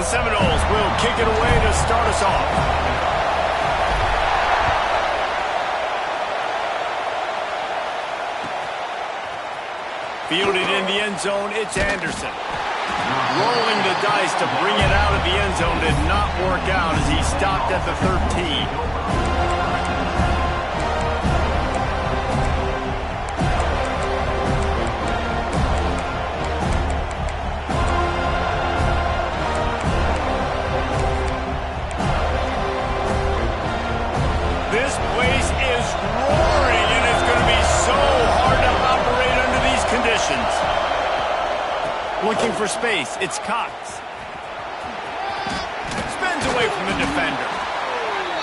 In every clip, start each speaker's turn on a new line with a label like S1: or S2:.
S1: The Seminoles will kick it away to start us off. Fielded in the end zone, it's Anderson. Rolling the dice to bring it out of the end zone did not work out as he stopped at the 13. This place is roaring, and it's going to be so hard to operate under these conditions. Looking for space, it's Cox. Spins away from the defender.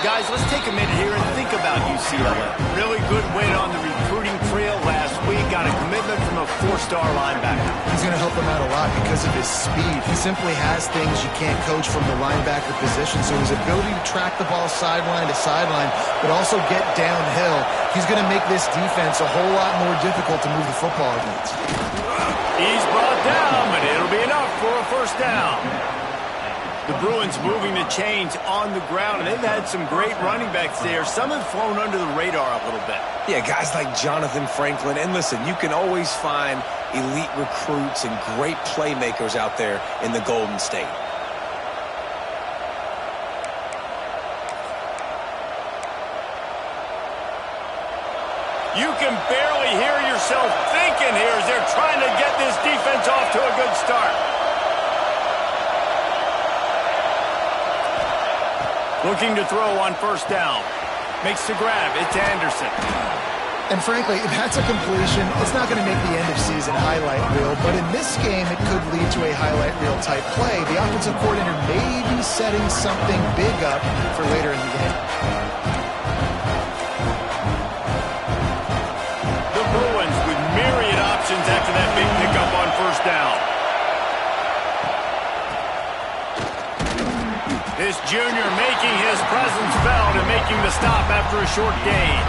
S1: Guys, let's take a minute here and think about UCLA. Really good win on the recruiting trail last week. Got a commitment from a 4-star linebacker.
S2: He's going to help them out a lot because of his speed. He simply has things you can't coach from the linebacker position. So his ability to track the ball sideline to sideline, but also get downhill, he's going to make this defense a whole lot more difficult to move the football against.
S1: He's brought down, but it'll be enough for a first down. The Bruins moving the chains on the ground, and they've had some great running backs there. Some have flown under the radar a little bit.
S3: Yeah, guys like Jonathan Franklin. And listen, you can always find elite recruits and great playmakers out there in the Golden State.
S1: You can barely hear yourself thinking here as they're trying to get this defense off to a good start. Looking to throw on first down. Makes the grab. It's Anderson.
S2: And frankly, if that's a completion, it's not going to make the end-of-season highlight reel. But in this game, it could lead to a highlight reel type play. The offensive coordinator may be setting something big up for later in the game.
S1: The Bruins with myriad options after that big pickup on first down. This junior making his presence felt and making the stop after a short gain.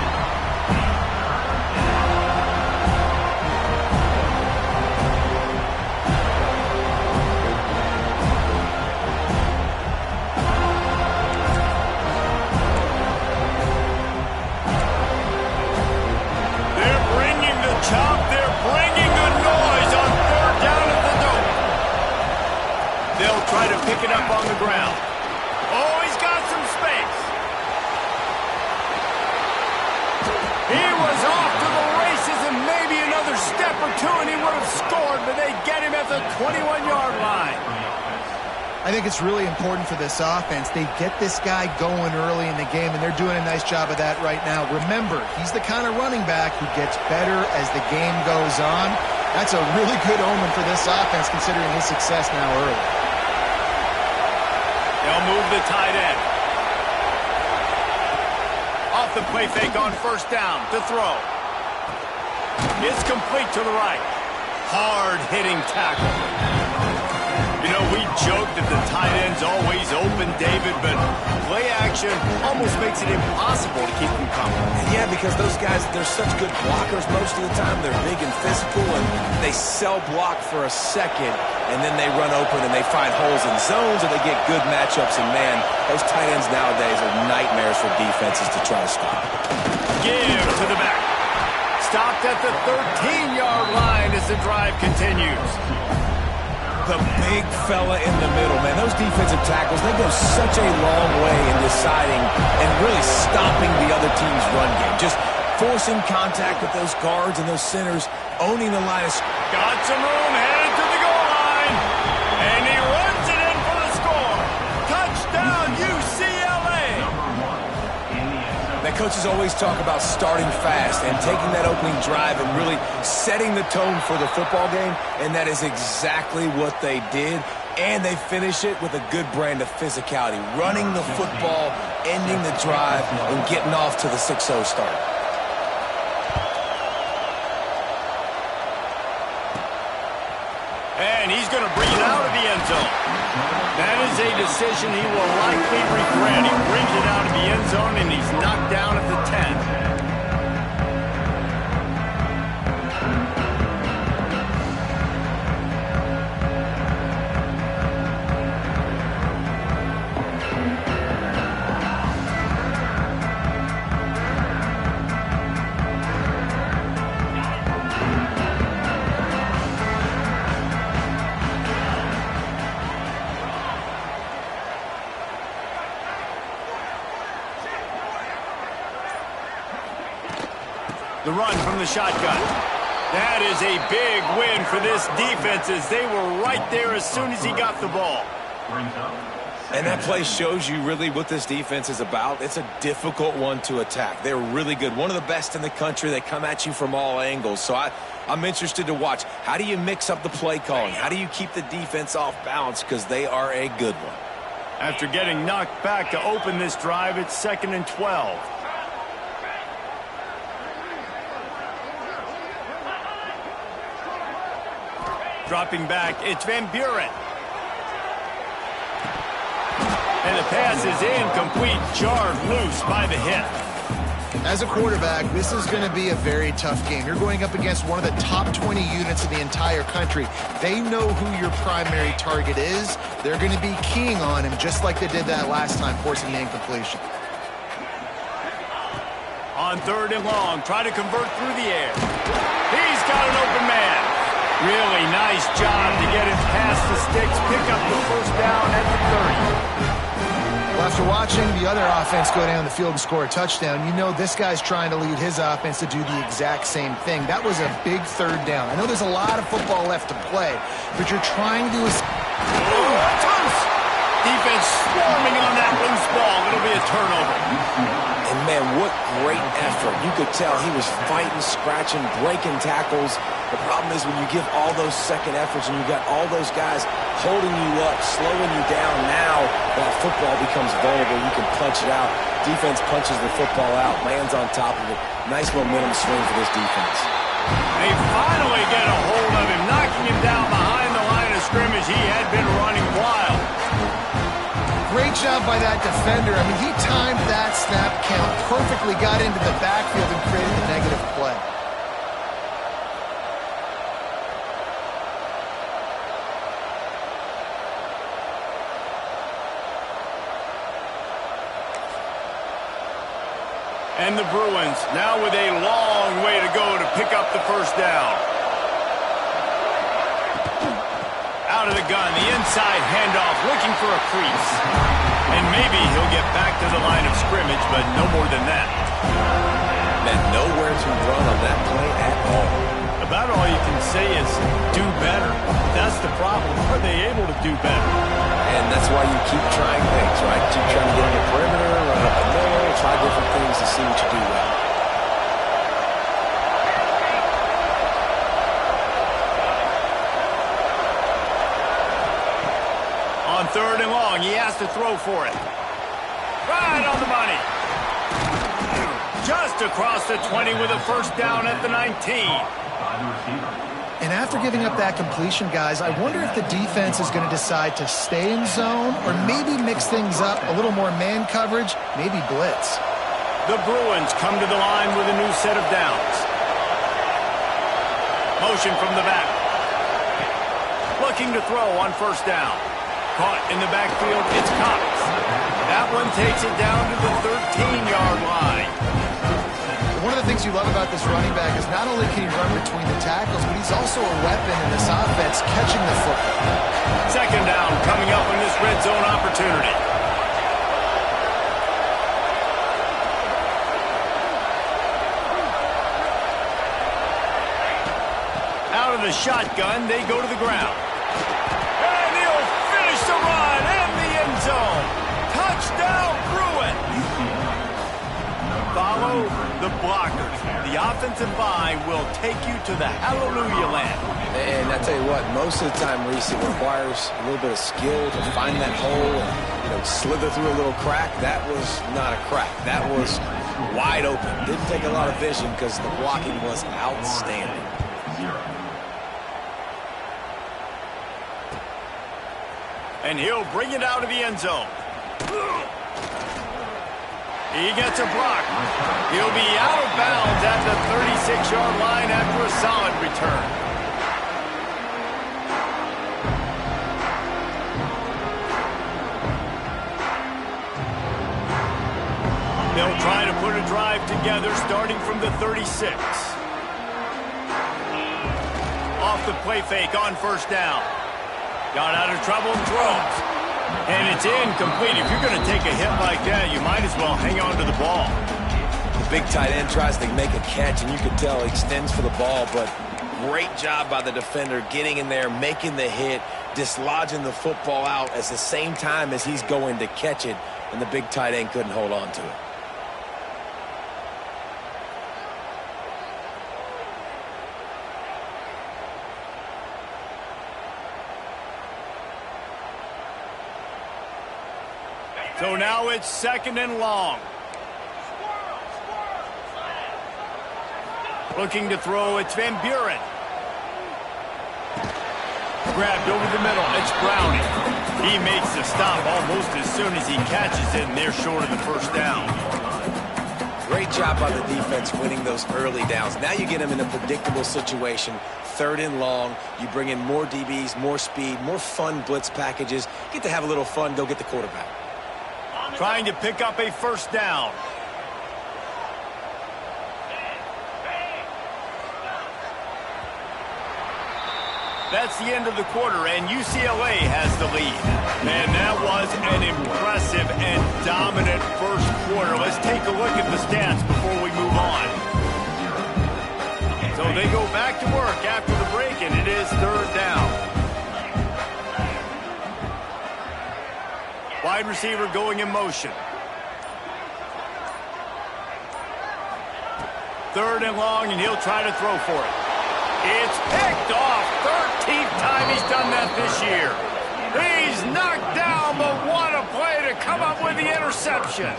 S1: They're bringing the chop. They're bringing the noise on third down at the dope. They'll try to pick it up on the ground. Oh, he's got some space. He was off to the races and maybe another step or two and he would have scored, but they get him at the 21-yard line.
S2: I think it's really important for this offense. They get this guy going early in the game, and they're doing a nice job of that right now. Remember, he's the kind of running back who gets better as the game goes on. That's a really good omen for this offense, considering his success now early.
S1: They'll move the tight end. Off the play fake on first down to throw. It's complete to the right. Hard-hitting tackle. You know, we joke that the tight end's always open, David, but play action almost makes it impossible to keep them coming.
S3: Yeah, because those guys, they're such good blockers most of the time. They're big and physical, and they sell block for a second, and then they run open and they find holes in zones, or they get good matchups. And, man, those tight ends nowadays are nightmares for defenses to try to stop.
S1: Give to the back. Stopped at the 13-yard line as the drive continues.
S3: The big fella in the middle, man. Those defensive tackles, they go such a long way in deciding and really stopping the other team's run game. Just forcing contact with those guards and those centers, owning the line of scrimmage.
S1: Got some room, headed to the goal line. And he runs it in for the score. Touchdown, UCLA.
S3: Now, coaches always talk about starting fast and taking that opening drive and really setting the tone for the football game, and that is exactly what they did. And they finish it with a good brand of physicality, running the football, ending the drive, and getting off to the 6-0 start.
S1: And he's going to bring it out of the end zone. That is a decision he will likely regret. He brings it out of the end zone, and he's knocked down at the 10. The run from the shotgun. That is a big win for this defense as they were right there as soon as he got the ball.
S3: And that play shows you really what this defense is about. It's a difficult one to attack. They're really good. One of the best in the country. They come at you from all angles. So I'm interested to watch. How do you mix up the play calling? How do you keep the defense off balance? Because they are a good one.
S1: After getting knocked back to open this drive, it's 2nd and 12. Dropping back, it's Van Buren. And the pass is incomplete, jarred loose by the hit.
S2: As a quarterback, this is going to be a very tough game. You're going up against one of the top 20 units in the entire country. They know who your primary target is. They're going to be keying on him just like they did that last time, forcing the incompletion.
S1: On 3rd and long, try to convert through the air. He's got an open man. Really nice job to get it past the sticks, pick up the first down at the 30.
S2: Well, after watching the other offense go down the field and score a touchdown, you know this guy's trying to lead his offense to do the exact same thing. That was a big 3rd down. I know there's a lot of football left to play, but you're trying to...
S1: Defense swarming on that loose ball. It'll be a turnover.
S3: And, man, what great effort. You could tell he was fighting, scratching, breaking tackles. The problem is when you give all those second efforts and you got all those guys holding you up, slowing you down, now that football becomes vulnerable. You can punch it out. Defense punches the football out, lands on top of it. Nice momentum swing for this defense.
S1: They finally get a hold of him, knocking him down behind the line of scrimmage. He had been running wild.
S2: Great job by that defender. I mean, he timed that snap count perfectly, got into the backfield and created the negative play.
S1: And the Bruins now with a long way to go to pick up the first down. Out of the gun, the inside handoff, looking for a crease. And maybe he'll get back to the line of scrimmage, but no more than that.
S3: And nowhere to run on that play at all.
S1: About all you can say is do better. That's the problem. Are they able to do better?
S3: And that's why you keep trying things, right? Keep trying to get on the perimeter, run up the middle, try different things to see what you do well.
S1: On 3rd and long, he has to throw for it. Right on the money. Just across the 20 with a first down at the 19.
S2: And after giving up that completion, guys, I wonder if the defense is going to decide to stay in zone or maybe mix things up, a little more man coverage, maybe blitz.
S1: The Bruins come to the line with a new set of downs. Motion from the back. Looking to throw on first down. Caught in the backfield, it's Cox. That one takes it down to the 13-yard line.
S2: One of the things you love about this running back is not only can he run between the tackles, but he's also a weapon in this offense, catching the football.
S1: 2nd down coming up on this red zone opportunity. Out of the shotgun, they go to the ground. And he'll finish the run in the end zone. Touchdown, Bruins. Follow the blockers. The offensive line will take you to the hallelujah land.
S3: And I tell you what, most of the time, Reese, it requires a little bit of skill to find that hole and, slither through a little crack. That was not a crack. That was wide open. Didn't take a lot of vision because the blocking was outstanding.
S1: And he'll bring it out of the end zone. He gets a block. He'll be out of bounds at the 36-yard line after a solid return. They'll try to put a drive together starting from the 36. Off the play fake on first down. Got out of trouble and throws. And it's incomplete. If you're going to take a hit like that, you might as well hang on to the ball.
S3: big tight end tries to make a catch, and you can tell he extends for the ball, but great job by the defender getting in there, making the hit, dislodging the football out at the same time as he's going to catch it, and the big tight end couldn't hold on to it.
S1: So now it's 2nd and long. Looking to throw, it's Van Buren. Grabbed over the middle, it's Browning. He makes the stop almost as soon as he catches it, and they're short of the first down.
S3: Great job by the defense winning those early downs. Now you get them in a predictable situation. 3rd and long. You bring in more DBs, more speed, more fun blitz packages. Get to have a little fun, go get the quarterback.
S1: Trying to pick up a first down. That's the end of the quarter, and UCLA has the lead. Man, that was an impressive and dominant first quarter. Let's take a look at the stats before we move on. So they go back to work after the break, and it is 3rd down. Wide receiver going in motion. 3rd and long, and he'll try to throw for it. It's picked off. 13th time he's done that this year. He's knocked down, but what a play to come up with the interception.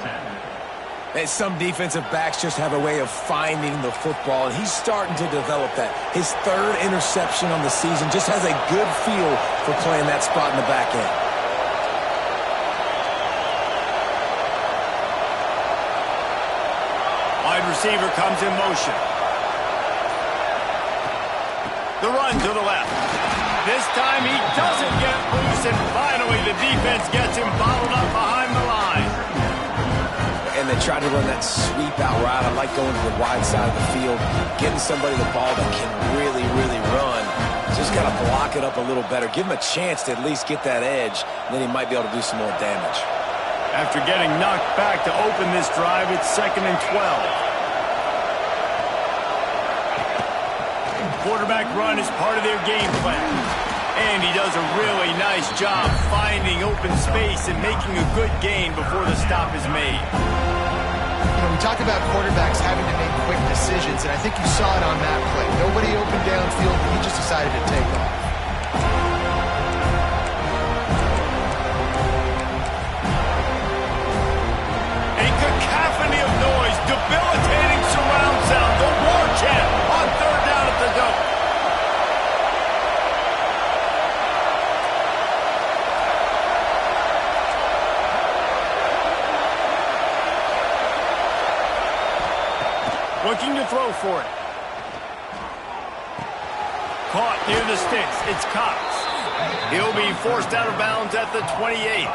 S3: And some defensive backs just have a way of finding the football, and he's starting to develop that. His 3rd interception on the season, just has a good feel for playing that spot in the back end.
S1: Wide receiver comes in motion. The run to the left. This time he doesn't get loose, and finally the defense gets him bottled up behind the line.
S3: And they tried to run that sweep out route. I like going to the wide side of the field, getting somebody the ball that can really, really run. Just got to block it up a little better. Give him a chance to at least get that edge, and then he might be able to do some more damage.
S1: After getting knocked back to open this drive, it's 2nd and 12. Quarterback run is part of their game plan. And he does a really nice job finding open space and making a good gain before the stop is made.
S2: You know, we talk about quarterbacks having to make quick decisions, and I think you saw it on that play. Nobody open downfield, and he just decided to take off.
S1: A cacophony of noise, debilitating surround sound, the war chant on 3rd down at the goal. Looking to throw for it. Caught near the sticks. It's Cox. He'll be forced out of bounds at the 28.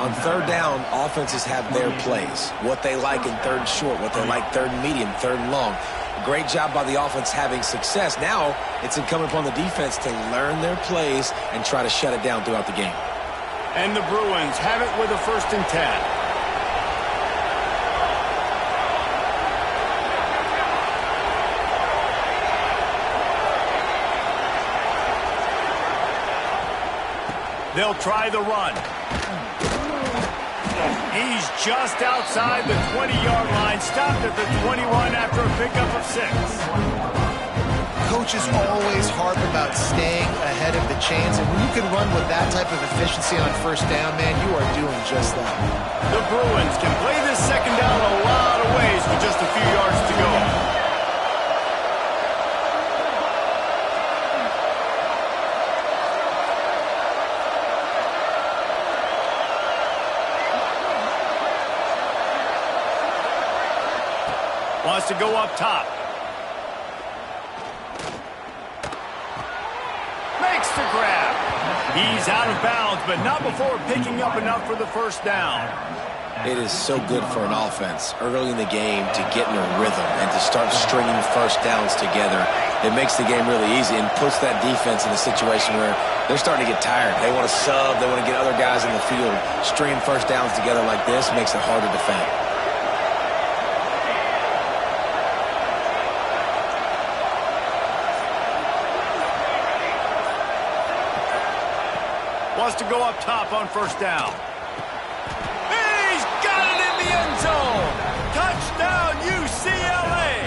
S3: On 3rd down, offenses have their plays. What they like in 3rd and short, what they like 3rd and medium, 3rd and long. Great job by the offense having success. Now it's incumbent upon the defense to learn their plays and try to shut it down throughout the game.
S1: And the Bruins have it with a 1st and 10. They'll try the run. He's just outside the 20-yard line, stopped at the 21 after a pickup of 6.
S2: Coaches always harp about staying ahead of the chains, and when you can run with that type of efficiency on 1st down, man, you are doing just that.
S1: The Bruins can play this 2nd down a lot of ways with just a few yards to go. Wants to go up top. Makes the grab. He's out of bounds, but not before picking up enough for the 1st down.
S3: It is so good for an offense early in the game to get in a rhythm and to start stringing 1st downs together. It makes the game really easy and puts that defense in a situation where they're starting to get tired. They want to sub. They want to get other guys in the field. Stringing 1st downs together like this makes it hard to defend.
S1: Wants to go up top on first down. He's got it in the end zone. Touchdown, UCLA.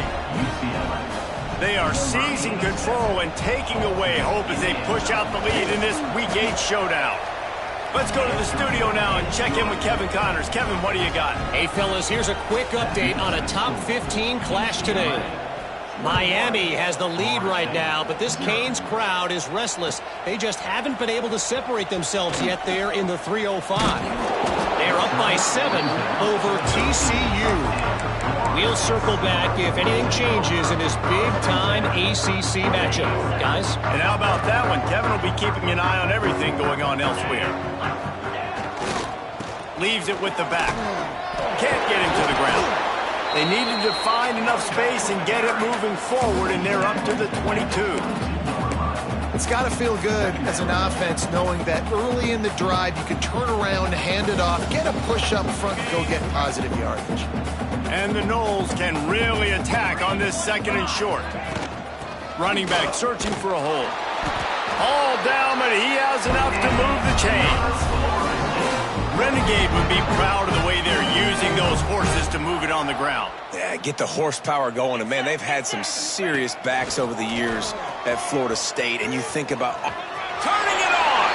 S1: They are seizing control and taking away hope as they push out the lead in this Week 8 showdown. Let's go to the studio now and check in with Kevin Connors. Kevin, what do you got?
S4: Hey, fellas, here's a quick update on a top 15 clash today. Miami has the lead right now, but this Canes crowd is restless. They just haven't been able to separate themselves yet there in the 305. They're up by 7 over TCU. We'll circle back if anything changes in this big-time ACC matchup. Guys?
S1: And how about that one? Kevin will be keeping an eye on everything going on elsewhere. Leaves it with the back. Can't get him to the ground. They needed to find enough space and get it moving forward, and they're up to the 22.
S2: It's got to feel good as an offense knowing that early in the drive you can turn around, hand it off, get a push up front, and go get positive yardage.
S1: And the Noles can really attack on this 2nd and short. Running back searching for a hole. All down, but he has enough to move the chains. Renegade would be proud of the way they're using those horses to move it on the ground.
S3: Yeah, get the horsepower going. And, man, they've had some serious backs over the years at Florida State. And you think about
S1: turning it on.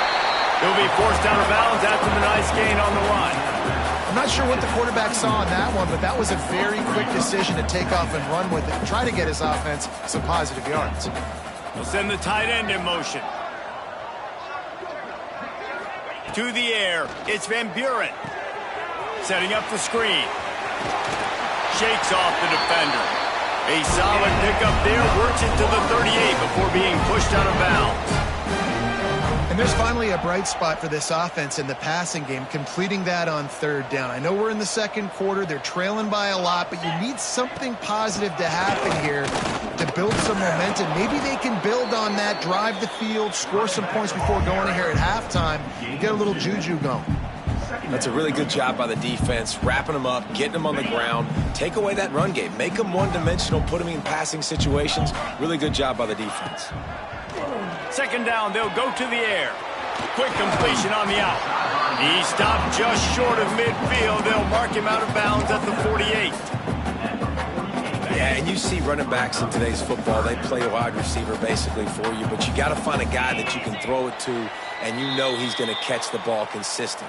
S1: He'll be forced out of bounds after the nice gain on the run.
S2: I'm not sure what the quarterback saw in that one, but that was a very quick decision to take off and run with it and try to get his offense some positive yards.
S1: We'll send the tight end in motion. To the air, it's Van Buren. Setting up the screen. Shakes off the defender. A solid pickup there, works it to the 38 before being pushed out of bounds.
S2: And there's finally a bright spot for this offense in the passing game, completing that on 3rd down. I know we're in the 2nd quarter. They're trailing by a lot, but you need something positive to happen here to build some momentum. Maybe they can build on that, drive the field, score some points before going in here at halftime, and get a little juju going.
S3: That's a really good job by the defense, wrapping them up, getting them on the ground, take away that run game, make them one-dimensional, put them in passing situations. Really good job by the defense.
S1: 2nd down, they'll go to the air. Quick completion on the out. He stopped just short of midfield. They'll mark him out of bounds at the 48.
S3: Yeah, and you see running backs in today's football, they play a wide receiver basically for you, but you got to find a guy that you can throw it to, and you know he's going to catch the ball consistently.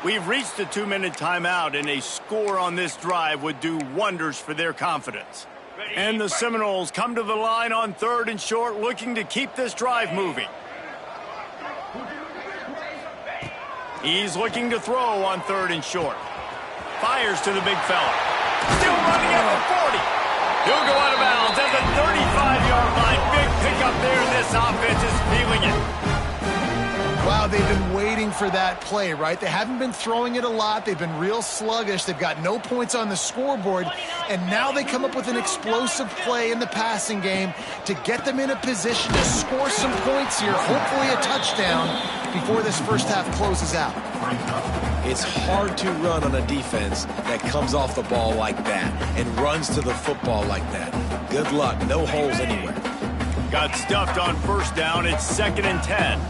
S1: We've reached the 2-minute timeout, and a score on this drive would do wonders for their confidence. And the Seminoles come to the line on 3rd and short, looking to keep this drive moving. He's looking to throw on 3rd and short. Fires to the big fella. Still running at the 40. He'll go out of bounds at the 35-yard line. Big pickup there, and this offense is feeling it.
S2: Wow, they've been waiting for that play, right? They haven't been throwing it a lot. They've been real sluggish. They've got no points on the scoreboard. And now they come up with an explosive play in the passing game to get them in a position to score some points here, hopefully a touchdown, before this first half closes out.
S3: It's hard to run on a defense that comes off the ball like that and runs to the football like that. Good luck. No holes anywhere.
S1: Got stuffed on 1st down. It's 2nd and 10.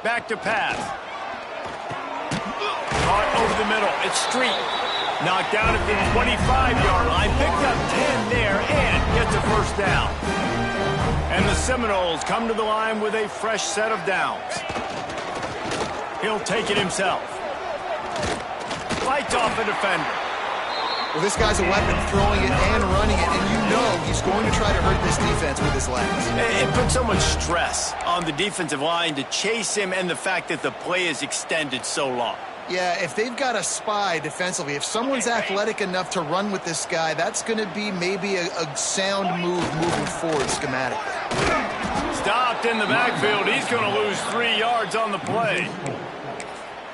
S1: Back to pass. Caught over the middle. It's Street. Knocked down at the 25-yard line. Picked up 10 there and gets a 1st down. And the Seminoles come to the line with a fresh set of downs. He'll take it himself. Fights off a defender.
S2: Well, this guy's a weapon, throwing it and running it, and you know he's going to try to hurt this defense with his legs.
S1: It puts so much stress on the defensive line to chase him, and the fact that the play is extended so long.
S2: Yeah, if they've got a spy defensively, if someone's athletic enough to run with this guy, that's going to be maybe a sound move moving forward schematically.
S1: Stopped in the backfield. He's going to lose 3 yards on the play.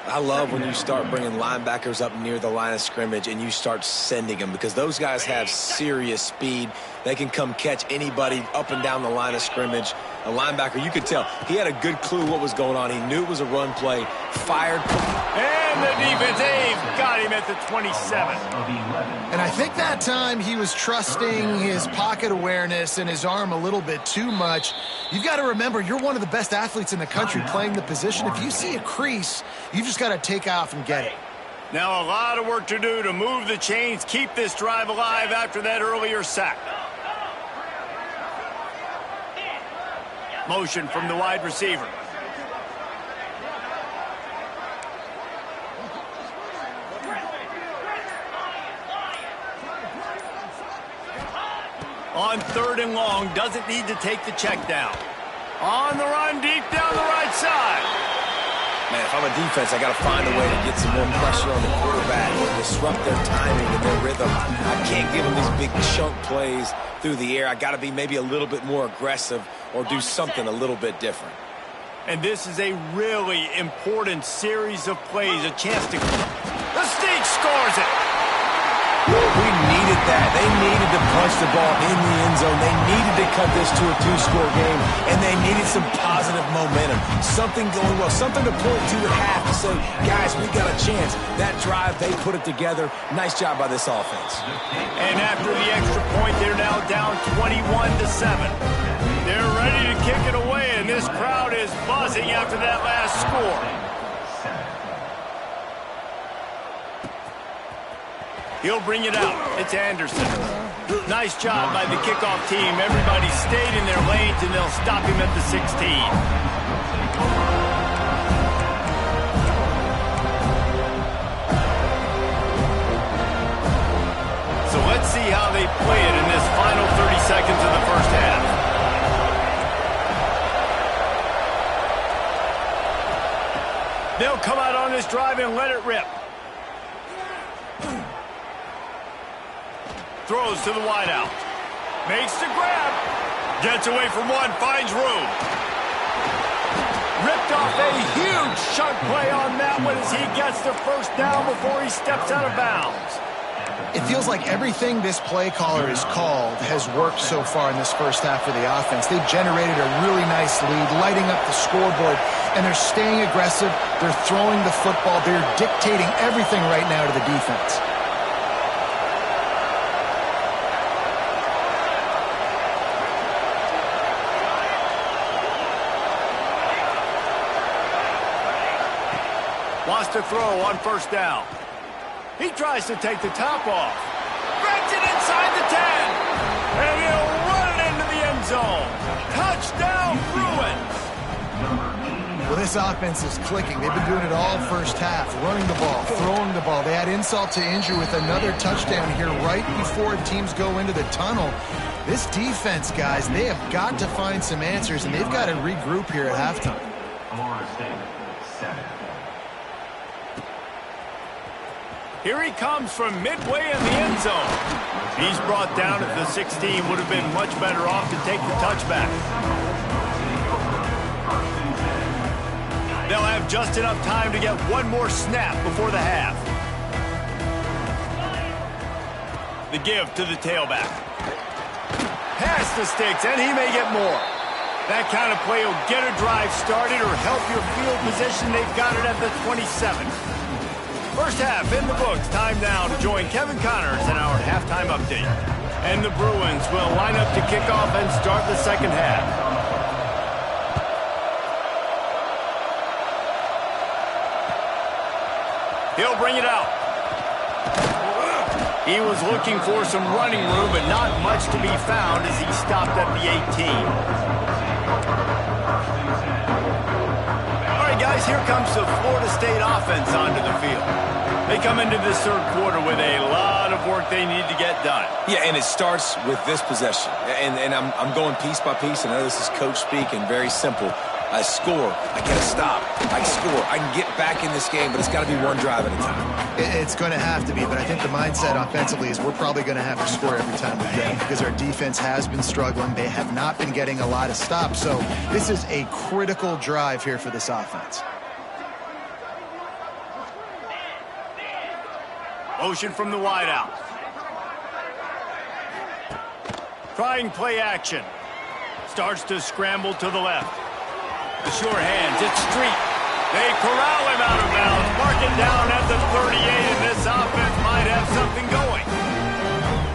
S3: I love when you start bringing linebackers up near the line of scrimmage and you start sending them, because those guys have serious speed. They can come catch anybody up and down the line of scrimmage. a linebacker, you could tell he had a good clue what was going on. He knew it was a run play, fired.
S1: And the defense, they've got him at the 27.
S2: And I think that time he was trusting his pocket awareness and his arm a little bit too much. You've got to remember, you're one of the best athletes in the country playing the position. If you see a crease, you've just got to take off and get it.
S1: Now a lot of work to do to move the chains, keep this drive alive after that earlier sack. Motion from the wide receiver. On 3rd and long, doesn't need to take the check down. On the run, deep down the right side.
S3: Man, if I'm a defense, I got to find a way to get some more pressure on the quarterback or disrupt their timing and their rhythm. I can't give them these big chunk plays through the air. I got to be maybe a little bit more aggressive or do something a little bit different.
S1: And this is a really important series of plays, a chance to... The Sneak scores it!
S3: We needed that. They needed to punch the ball in the end zone. They needed to cut this to a 2-score game, and they needed some positive momentum. Something going well, something to point to at half to say, guys, we got a chance. That drive, they put it together. Nice job by this offense.
S1: And after the extra point, they're now down 21-7. They're ready to kick it away, and this crowd is buzzing after that last score. He'll bring it out. It's Anderson. Nice job by the kickoff team. Everybody stayed in their lanes, and they'll stop him at the 16. So let's see how they play it in this final 30 seconds of the first half. They'll come out on this drive and let it rip. Throws to the wideout. Makes the grab. Gets away from one, finds room. Ripped off a huge chunk play on that one as he gets the first down before he steps out of bounds.
S2: It feels like everything this play caller has called has worked so far in this first half for the offense. They've generated a really nice lead, lighting up the scoreboard, and they're staying aggressive. They're throwing the football. They're dictating everything right now to the defense.
S1: Wants to throw on first down. He tries to take the top off. Grabs it inside the 10. And he'll run it into the end zone. Touchdown, Bruins.
S2: Well, this offense is clicking. They've been doing it all first half, running the ball, throwing the ball. They add insult to injury with another touchdown here right before teams go into the tunnel. This defense, guys, they have got to find some answers, and they've got to regroup here at halftime.
S1: Here he comes from midway in the end zone. He's brought down at the 16. Would have been much better off to take the touchback. They'll have just enough time to get one more snap before the half. The give to the tailback. Past the sticks, and he may get more. That kind of play will get a drive started or help your field position. They've got it at the 27. First half in the books. Time now to join Kevin Connors in our halftime update. And the Bruins will line up to kick off and start the second half. He'll bring it out. He was looking for some running room, but not much to be found as he stopped at the 18. Guys, here comes the Florida State offense onto the field. They come into this third quarter with a lot of work they need to get done.
S3: Yeah, and it starts with this possession. And I'm going piece by piece, and I know this is coach speak and very simple. I score. I get a stop. I score. I can get back in this game, but it's got to be one drive at a time.
S2: It's going to have to be, but I think the mindset offensively is we're probably going to have to score every time we play because our defense has been struggling. They have not been getting a lot of stops, so this is a critical drive here for this offense.
S1: Motion from the wideout. starts to scramble to the left. The sure hands, it's Street. They corral him out of bounds, mark it down at the 38, and this offense might have something going.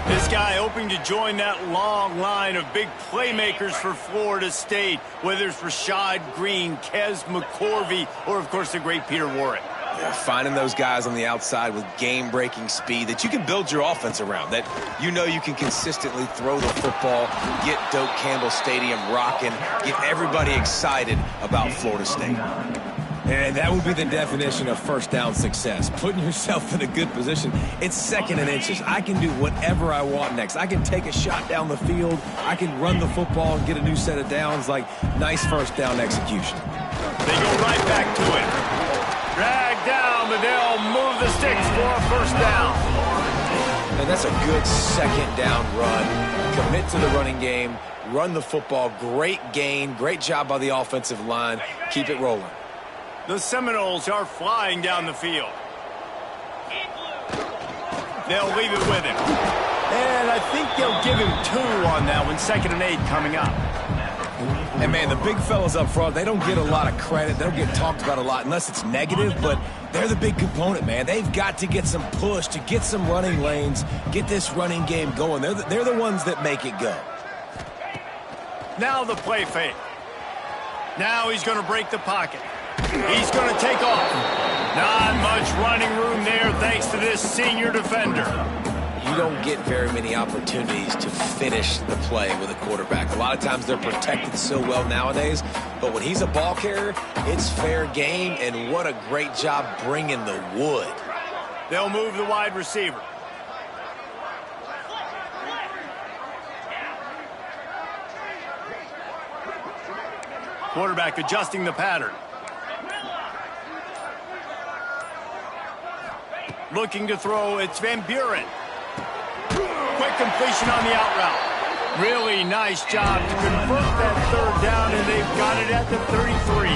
S1: This guy hoping to join that long line of big playmakers for Florida State, whether it's Rashad Green, Kez McCorvey, or, of course, the great Peter Warrick.
S3: Yeah, finding those guys on the outside with game-breaking speed that you can build your offense around, that you know you can consistently throw the football, get Doak Campbell Stadium rocking, get everybody excited about Florida State.
S5: And that would be the definition of first down success. Putting yourself in a good position. It's 2nd and inches. I can do whatever I want next. I can take a shot down the field. I can run the football and get a new set of downs. Like, nice first down execution.
S1: They go right back to it. Drag down, but they'll move the sticks for a first down.
S3: And that's a good 2nd down run. Commit to the running game. Run the football. Great gain. Great job by the offensive line. Keep it rolling.
S1: The Seminoles are flying down the field. They'll leave it with him. And I think they'll give him 2 on that one. 2nd and 8 coming up.
S5: And, man, the big fellas up front, they don't get a lot of credit. They don't get talked about a lot unless it's negative, but they're the big component, man. They've got to get some push, to get some running lanes, get this running game going. They're the ones that make it go.
S1: Now the play fake. Now he's going to break the pocket. He's going to take off. Not much running room there thanks to this senior defender.
S3: You don't get very many opportunities to finish the play with a quarterback. A lot of times they're protected so well nowadays, but when he's a ball carrier, it's fair game, and what a great job bringing the wood.
S1: They'll move the wide receiver. Quarterback adjusting the pattern. Looking to throw, it's Van Buren. Quick completion on the out route. Really nice job to convert that 3rd down, and they've got it at the 33.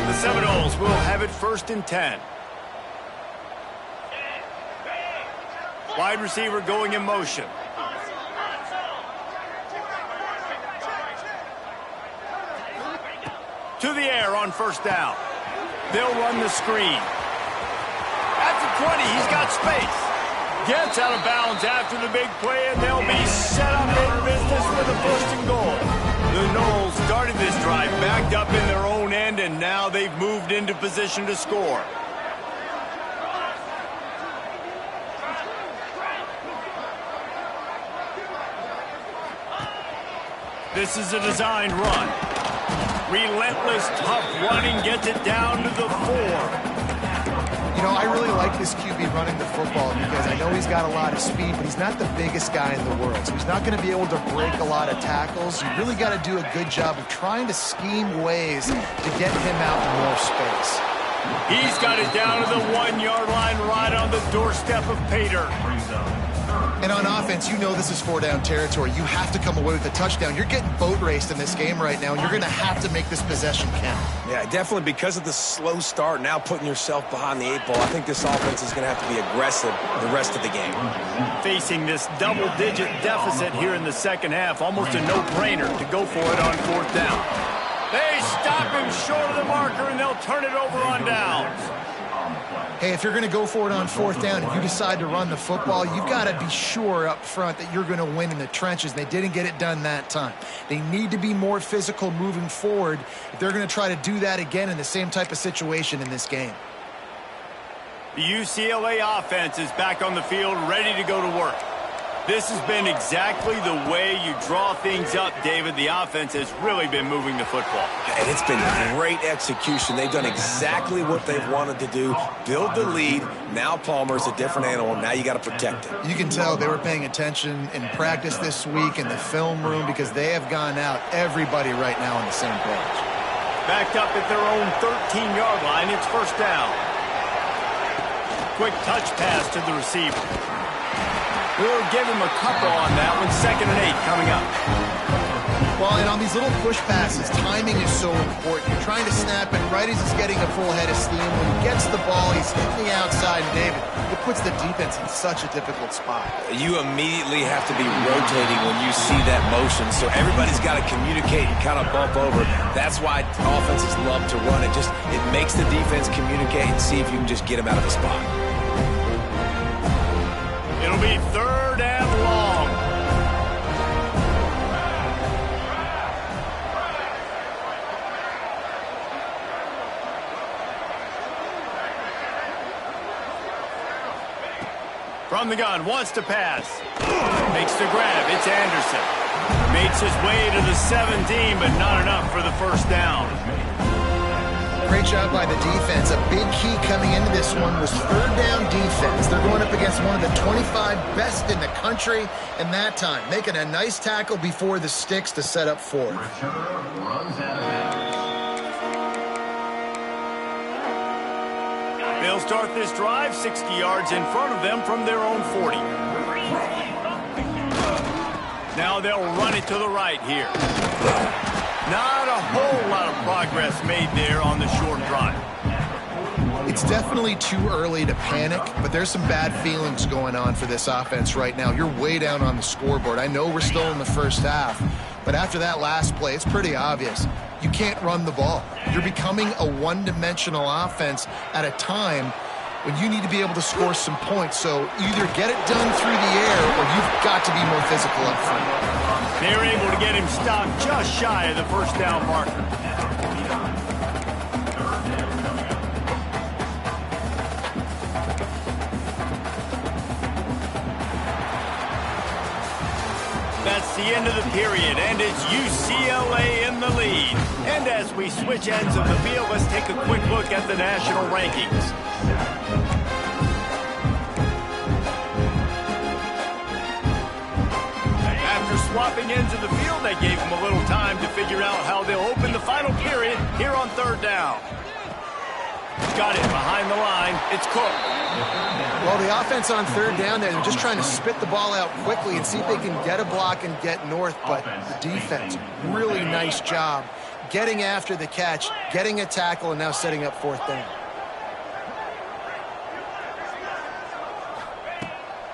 S1: The Seminoles will have it 1st and 10. Wide receiver going in motion. To the air on 1st down. They'll run the screen. At the 20, he's got space. Gets out of bounds after the big play, and they'll be set up in business with a 1st and goal. The Noles started this drive backed up in their own end, and now they've moved into position to score. This is a designed run. Relentless, tough running, gets it down to the 4.
S2: You know, I really like this QB running the football because I know he's got a lot of speed, but he's not the biggest guy in the world. So he's not going to be able to break a lot of tackles. You really got to do a good job of trying to scheme ways to get him out in more space.
S1: He's got it down to the 1-yard line right on the doorstep of Pater.
S2: And on offense, you know this is 4-down territory. You have to come away with a touchdown. You're getting boat raced in this game right now, and you're going to have to make this possession count.
S3: Yeah, definitely because of the slow start, now putting yourself behind the 8 ball, I think this offense is going to have to be aggressive the rest of the game.
S1: Facing this double-digit deficit here in the 2nd half, almost a no-brainer to go for it on 4th down. They stop him short of the marker, and they'll turn it over on downs.
S2: Hey, if you're going to go for it on 4th down and you decide to run the football, you've got to be sure up front that you're going to win in the trenches. They didn't get it done that time. They need to be more physical moving forward if they're going to try to do that again in the same type of situation in this game.
S1: The UCLA offense is back on the field, ready to go to work. This has been exactly the way you draw things up, David. The offense has really been moving the football.
S3: And it's been great execution. They've done exactly what they've wanted to do. Build the lead. Now Palmer's a different animal. Now you got to protect it.
S2: You can tell they were paying attention in practice this week in the film room because they have gone out, everybody right now on the same page.
S1: Backed up at their own 13-yard line. It's 1st down. Quick touch pass to the receiver. We'll give him a couple on that one. 2nd and 8 coming up.
S2: Well, and on these little push passes, timing is so important. You're trying to snap it right as he's getting a full head of steam. When he gets the ball, he's hitting the outside, and David, it puts the defense in such a difficult spot.
S3: You immediately have to be rotating when you see that motion, so everybody's got to communicate and kind of bump over. That's why offenses love to run it. It makes the defense communicate and see if you can just get him out of the spot.
S1: It'll be 3rd and long. From the gun, wants to pass. Makes the grab. It's Anderson. Makes his way to the 17, but not enough for the first down.
S2: Great job by the defense. A big key coming into this one was 3rd down defense. They're going up against one of the 25 best in the country, and that time making a nice tackle before the sticks to set up 4th.
S1: They'll start this drive 60 yards in front of them from their own 40. Now they'll run it to the right here. Not a whole lot of progress made there on the short drive.
S2: It's definitely too early to panic, but there's some bad feelings going on for this offense right now. You're way down on the scoreboard. I know we're still in the first half, but after that last play, it's pretty obvious. You can't run the ball. You're becoming a one-dimensional offense at a time when you need to be able to score some points. So either get it done through the air or you've got to be more physical up front.
S1: They're able to get him stopped just shy of the first down marker. That's the end of the period, and it's UCLA in the lead. And as we switch ends of the field, let's take a quick look at the national rankings. After swapping ends of the field, they gave them a little time to figure out how they'll open the final period here on 3rd down. Got it behind the line. It's Cook.
S2: Well, the offense on 3rd down there, they're just trying to spit the ball out quickly and see if they can get a block and get north. But the defense, really nice job getting after the catch, getting a tackle, and now setting up 4th down.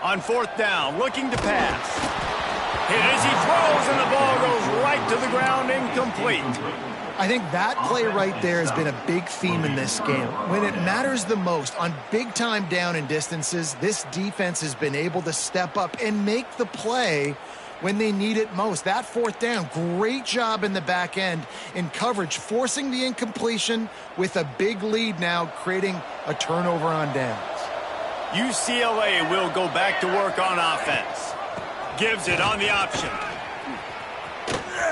S1: On 4th down, looking to pass. Hit as he throws, and the ball goes right to the ground, incomplete.
S2: I think that play right there has been a big theme in this game. When it matters the most, on big-time down and distances, this defense has been able to step up and make the play when they need it most. That 4th down, great job in the back end in coverage, forcing the incompletion with a big lead now, creating a turnover on downs.
S1: UCLA will go back to work on offense. Gives it on the option.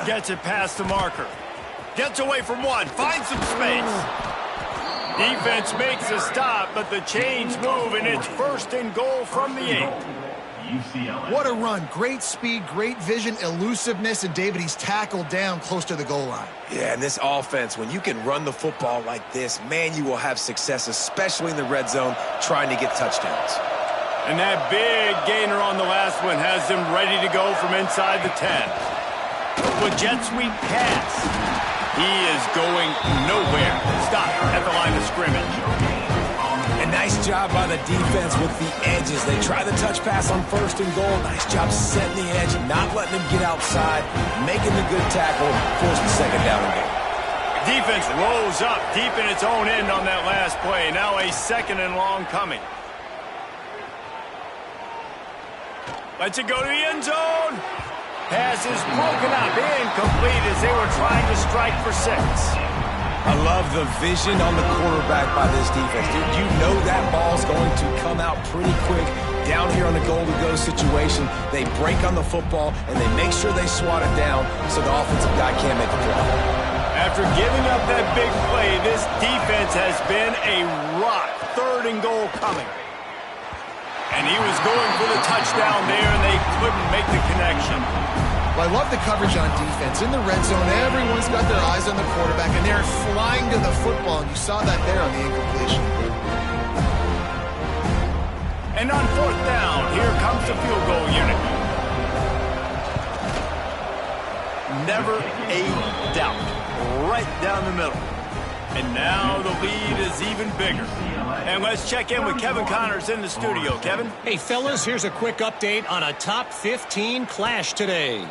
S1: Gets it past the marker. Gets away from one. Finds some space. Defense makes a stop, but the chains move, and it's 1st and goal from the 8.
S2: What a run. Great speed, great vision, elusiveness, and David, he's tackled down close to the goal line.
S3: Yeah, and this offense, when you can run the football like this, man, you will have success, especially in the red zone, trying to get touchdowns.
S1: And that big gainer on the last one has them ready to go from inside the 10. With jet sweep pass. He is going nowhere. Stop at the line of scrimmage.
S3: And nice job by the defense with the edges. They try the touch pass on 1st and goal. Nice job setting the edge, not letting him get outside, making the good tackle, force the 2nd down and goal.
S1: Defense rose up deep in its own end on that last play. Now a 2nd and long coming. Lets it go to the end zone. Pass is broken up, incomplete as they were trying to strike for 6.
S3: I love the vision on the quarterback by this defense. Dude, you know that ball's going to come out pretty quick. Down here on the goal-to-go situation, they break on the football, and they make sure they swat it down so the offensive guy can't make a play.
S1: After giving up that big play, this defense has been a rock. 3rd and goal coming. And he was going for the touchdown there, and they couldn't make the connection.
S2: Well, I love the coverage on defense. In the red zone, everyone's got their eyes on the quarterback, and they're flying to the football, and you saw that there on the incompletion.
S1: And on 4th down, here comes the field goal unit. never a doubt. Right down the middle. And now the lead is even bigger. And let's check in with Kevin Connors in the studio. Kevin?
S4: Hey, fellas, here's a quick update on a top 15 clash today.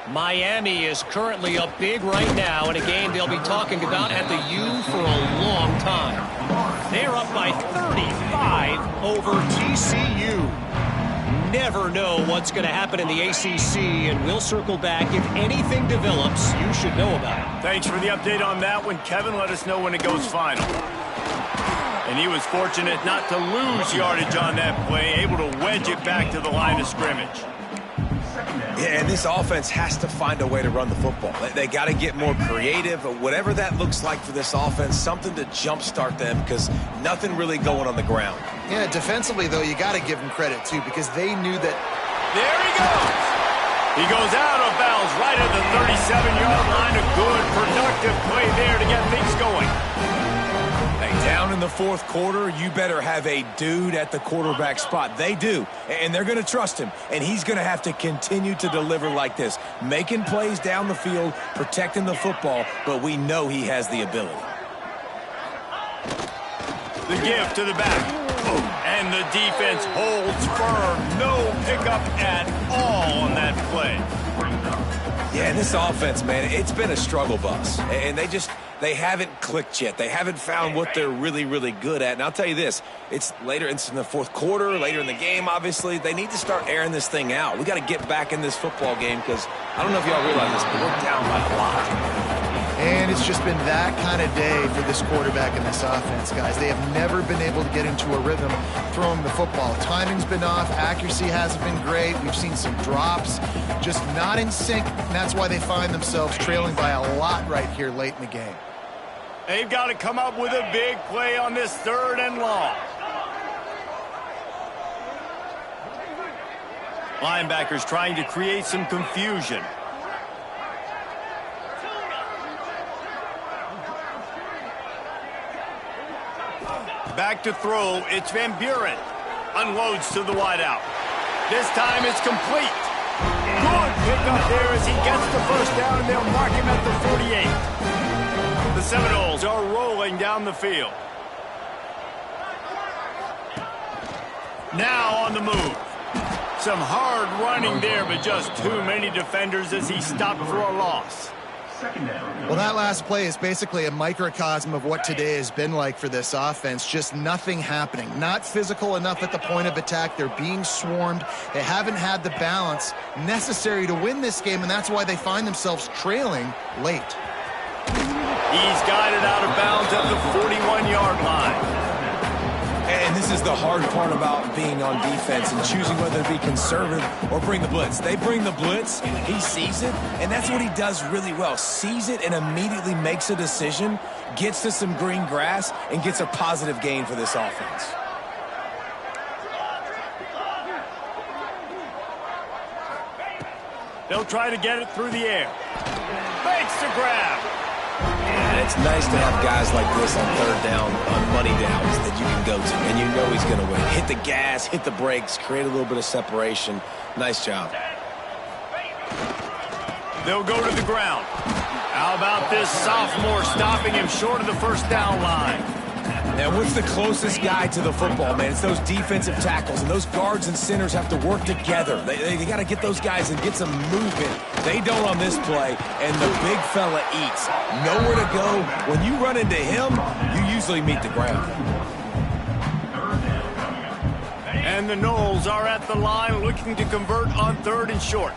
S4: Miami is currently up big right now in a game they'll be talking about at the U for a long time. They're up by 35 over TCU. Never know what's going to happen in the ACC, and we'll circle back. If anything develops, you should know about it.
S1: Thanks for the update on that one, Kevin. Let us know when it goes final. And he was fortunate not to lose yardage on that play, able to wedge it back to the line of scrimmage.
S3: Yeah, and this offense has to find a way to run the football. They got to get more creative, whatever that looks like for this offense, something to jumpstart them because nothing really going on the ground.
S2: Yeah, defensively, though, you got to give them credit, too, because they knew that.
S1: There he goes. He goes out of bounds right at the 37-yard line. A good, productive play there to get things going.
S3: Hey, down in the fourth quarter, you better have a dude at the quarterback spot. They do, and they're going to trust him, and he's going to have to continue to deliver like this, making plays down the field, protecting the football, but we know he has the ability.
S1: The give to the back. And the defense holds firm. No pickup at all on that play.
S3: Yeah, and this offense, man, it's been a struggle bus. And they haven't clicked yet. They haven't found what they're really, really good at. And I'll tell you this, it's in the fourth quarter, later in the game, obviously. They need to start airing this thing out. We got to get back in this football game because I don't know if y'all realize this, but we're down by a lot.
S2: And it's just been that kind of day for this quarterback and this offense, guys. They have never been able to get into a rhythm throwing the football. Timing's been off. Accuracy hasn't been great. We've seen some drops, just not in sync. And that's why they find themselves trailing by a lot right here late in the game.
S1: They've got to come up with a big play on this 3rd and long. Linebackers trying to create some confusion. Back to throw, it's Van Buren. Unloads to the wideout. This time it's complete. Good pickup there as he gets the first down, and they'll mark him at the 48. The Seminoles are rolling down the field. Now on the move. Some hard running there, but just too many defenders as he stopped for a loss.
S2: Well, that last play is basically a microcosm of what today has been like for this offense. Just nothing happening. Not physical enough at the point of attack. They're being swarmed. They haven't had the balance necessary to win this game, and that's why they find themselves trailing late.
S1: He's guided out of bounds at the 41-yard line.
S3: And this is the hard part about being on defense and choosing whether to be conservative or bring the blitz. They bring the blitz, he sees it, and that's what he does really well. Sees it and immediately makes a decision, gets to some green grass, and gets a positive gain for this offense.
S1: They'll try to get it through the air. Fakes the grab.
S3: And it's nice to have guys like this on 3rd down, on money downs that you can go to, and you know he's going to win. Hit the gas, hit the brakes, create a little bit of separation. Nice job.
S1: They'll go to the ground. How about this sophomore stopping him short of the first down line?
S3: Now, what's the closest guy to the football, man? It's those defensive tackles, and those guards and centers have to work together. They got to get those guys and get some movement. They don't on this play, and the big fella eats. Nowhere to go. When you run into him, you usually meet the ground.
S1: And the Noles are at the line looking to convert on 3rd and short.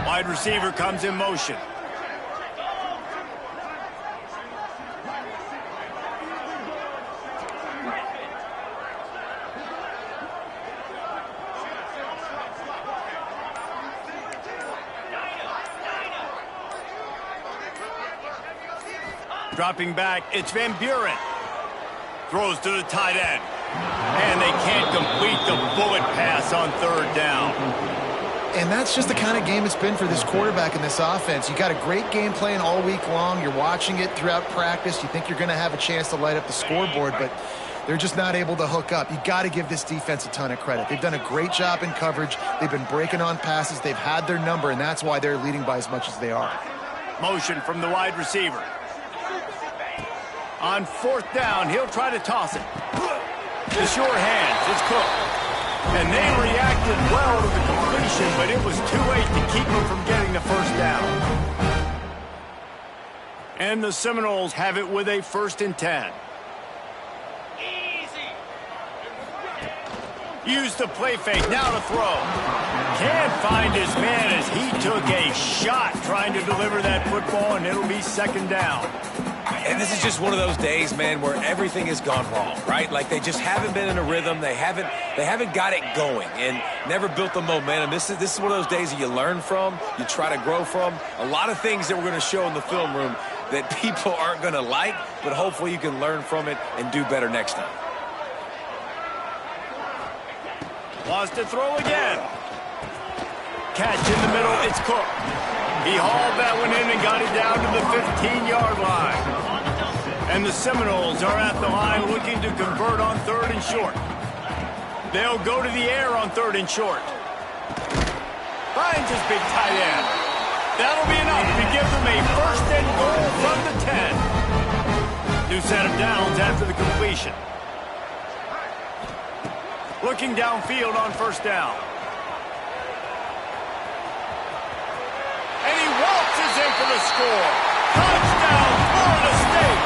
S1: Wide receiver comes in motion. Dropping back, it's Van Buren. Throws to the tight end. And they can't complete the bullet pass on 3rd down.
S2: And that's just the kind of game it's been for this quarterback in this offense. You got a great game plan all week long. You're watching it throughout practice. You think you're going to have a chance to light up the scoreboard, but they're just not able to hook up. You got to give this defense a ton of credit. They've done a great job in coverage. They've been breaking on passes. They've had their number, and that's why they're leading by as much as they are.
S1: Motion from the wide receiver. On 4th down, he'll try to toss it. The sure hands, it's Cook. And they reacted well to the completion, but it was too late to keep them from getting the first down. And the Seminoles have it with a 1st and 10. Use the play fake, now to throw. Can't find his man as he took a shot trying to deliver that football, and it'll be 2nd down.
S5: And this is just one of those days, man, where everything has gone wrong, right? Like they just haven't been in a rhythm. They haven't got it going and never built the momentum. This is one of those days that you learn from, you try to grow from. A lot of things that we're going to show in the film room that people aren't going to like, but hopefully you can learn from it and do better next time.
S1: Wants to throw again. Catch in the middle, it's Cook. He hauled that one in and got it down to the 15-yard line. And the Seminoles are at the line looking to convert on 3rd and short. They'll go to the air on 3rd and short. Finds his big tight end. That'll be enough to give them a 1st and goal from the 10. New set of downs after the completion. Looking downfield on 1st down. And he waltzes in for the score. Touchdown, Florida State.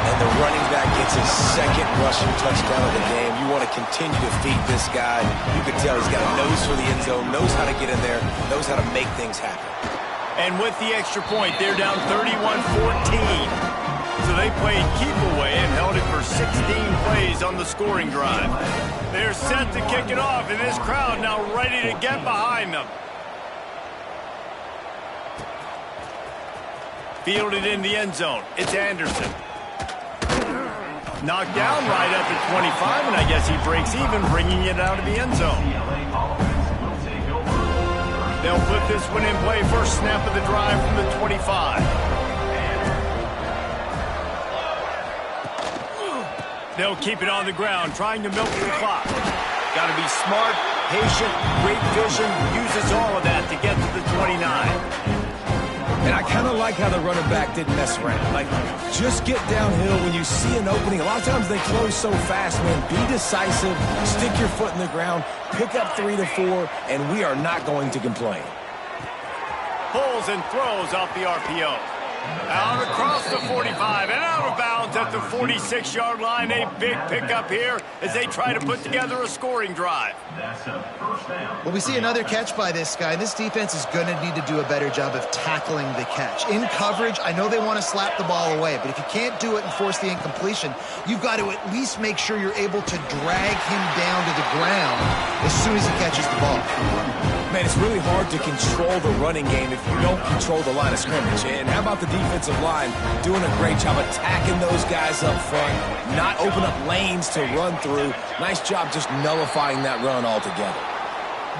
S5: And the running back gets his 2nd rushing touchdown of the game. You want to continue to feed this guy. You can tell he's got a nose for the end zone, knows how to get in there, knows how to make things happen.
S1: And with the extra point, they're down 31-14. So they played keep away and held it for 16 plays on the scoring drive. They're set to kick it off, and this crowd now ready to get behind them. Fielded in the end zone. It's Anderson. Knocked down right at the 25, and I guess he breaks even, bringing it out of the end zone. They'll put this one in play. First snap of the drive from the 25. They'll keep it on the ground, trying to milk the clock. Got to be smart, patient, great vision, uses all of that to get to the 29.
S5: And I kind of like how the running back didn't mess around. Like, just get downhill when you see an opening. A lot of times they close so fast, man. Be decisive, stick your foot in the ground, pick up 3 to 4, and we are not going to complain.
S1: Pulls and throws off the RPO. Out across the 45 and out of bounds at the 46-yard line. A big pickup here as they try to put together a scoring drive.
S2: Well, we see another catch by this guy. This defense is going to need to do a better job of tackling the catch. In coverage, I know they want to slap the ball away, but if you can't do it and force the incompletion, you've got to at least make sure you're able to drag him down to the ground as soon as he catches the ball.
S5: Man, it's really hard to control the running game if you don't control the line of scrimmage. And how about the defensive line doing a great job attacking those guys up front, not open up lanes to run through. Nice job just nullifying that run altogether.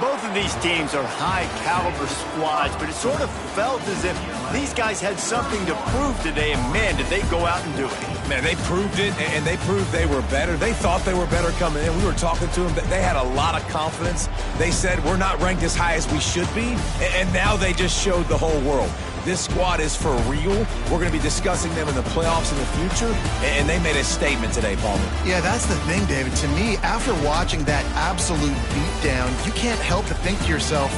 S1: Both of these teams are high-caliber squads, but it sort of felt as if these guys had something to prove today, and man, did they go out and do it.
S5: Man, they proved it, and they proved they were better. They thought they were better coming in. We were talking to them. They had a lot of confidence. They said, we're not ranked as high as we should be, and now they just showed the whole world. This squad is for real. We're going to be discussing them in the playoffs in the future, and they made a statement today, Palmer.
S2: Yeah, that's the thing, David. To me, after watching that absolute beatdown, you can't help but think to yourself,